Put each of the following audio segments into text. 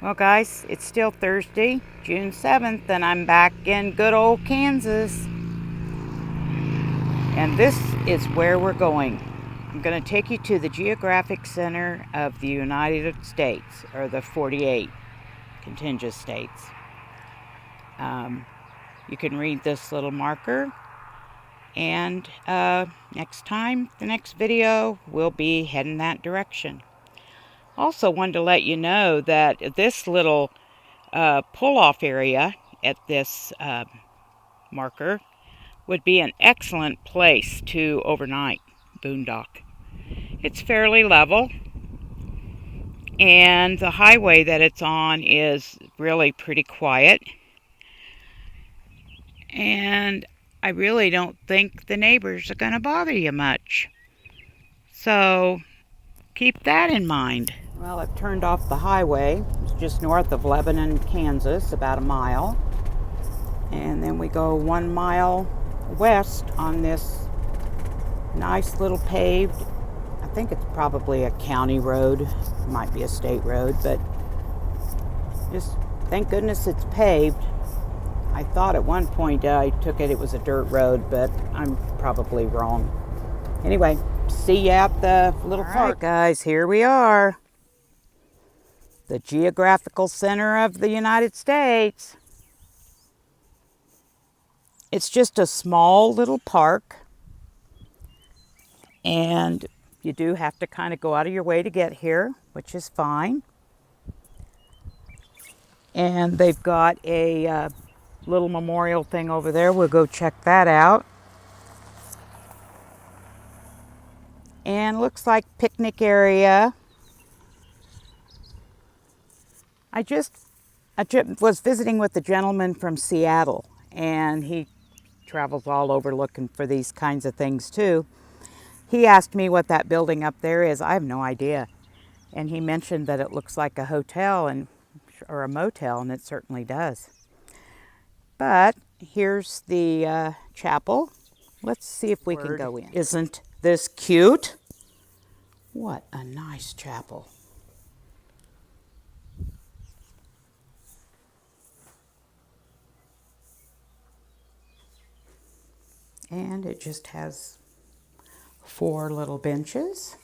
Well, guys, it's still Thursday, June 7th, and I'm back in good old Kansas. And this is where we're going. I'm going to take you to the Geographic Center of the United States, or the 48 contiguous states. You can read this little marker, and next time, the next video, we'll be heading that direction. Also wanted to let you know that this little pull-off area at this marker would be an excellent place to overnight boondock. It's fairly level, and the highway that it's on is really pretty quiet, and I really don't think the neighbors are going to bother you much. So keep that in mind. Well, I've turned off the highway. It's just north of Lebanon, Kansas, about a mile. And then we go 1 mile west on this nice little paved, I think it's probably a county road, it might be a state road, but just thank goodness it's paved. I thought at one point I took it was a dirt road, but I'm probably wrong. Anyway, see you at the little park. All right, guys, here we are. The Geographical Center of the United States. It's just a small little park, and you do have to kind of go out of your way to get here, which is fine. And they've got a little memorial thing over there. We'll go check that out. And looks like picnic area. I was visiting with a gentleman from Seattle, and he travels all over looking for these kinds of things too. He asked me what that building up there is. I have no idea. And he mentioned that it looks like a hotel or a motel, and it certainly does. But here's the chapel. Let's see if we can go in. Isn't this cute? What a nice chapel. And it just has 4 little benches,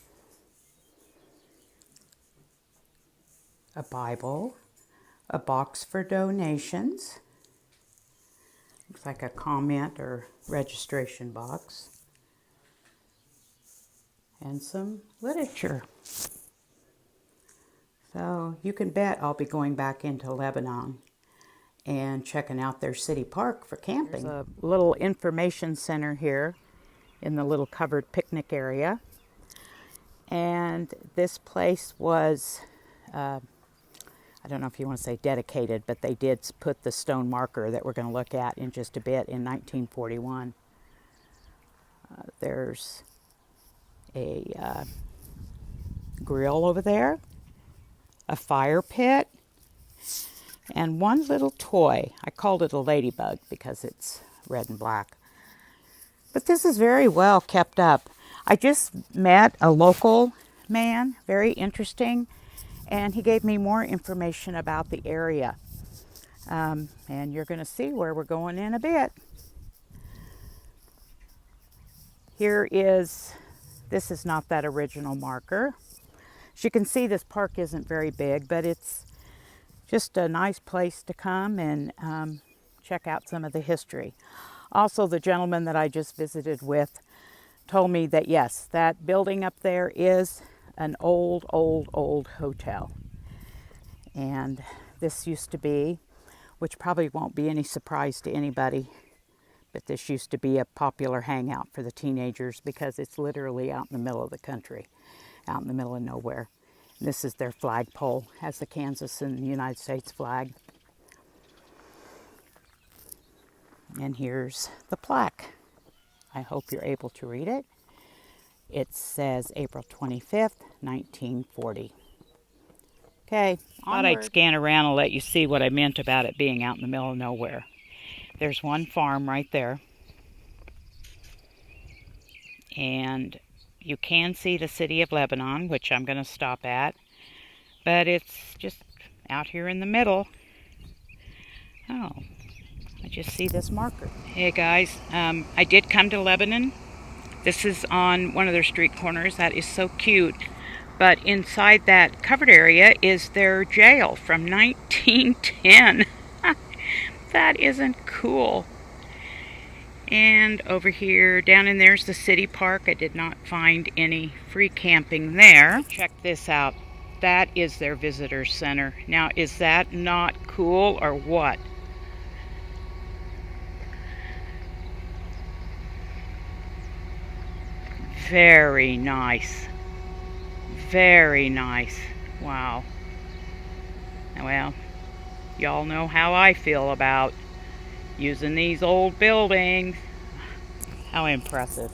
a Bible, a box for donations, looks like a comment or registration box, and some literature. So you can bet I'll be going back into Lebanon and checking out their city park for camping. There's a little information center here in the little covered picnic area. And this place was, I don't know if you want to say dedicated, but they did put the stone marker that we're going to look at in just a bit in 1941. There's a grill over there, a fire pit, and one little toy. I called it a ladybug because it's red and black. But this is very well kept up. I just met a local man, very interesting, and he gave me more information about the area. And you're going to see where we're going in a bit. This is not that original marker. As you can see, this park isn't very big, but it's just a nice place to come and check out some of the history. Also, the gentleman that I just visited with told me that yes, that building up there is an old hotel. And this used to be, which probably won't be any surprise to anybody, but this used to be a popular hangout for the teenagers because it's literally out in the middle of the country, out in the middle of nowhere. This is their flagpole, has the Kansas and the United States flag. And here's the plaque. I hope you're able to read it. It says April 25th, 1940. Okay, thought I'd scan around and let you see what I meant about it being out in the middle of nowhere. There's one farm right there. And you can see the city of Lebanon, which I'm going to stop at. But it's just out here in the middle. Oh, I just see this marker. Hey guys, I did come to Lebanon. This is on one of their street corners. That is so cute. But inside that covered area is their jail from 1910. That isn't cool. And over here, down in there's the city park. I did not find any free camping there. Check this out. That is their visitor center. Now, is that not cool or what? Very nice. Very nice. Wow. Well, y'all know how I feel about using these old buildings. How impressive.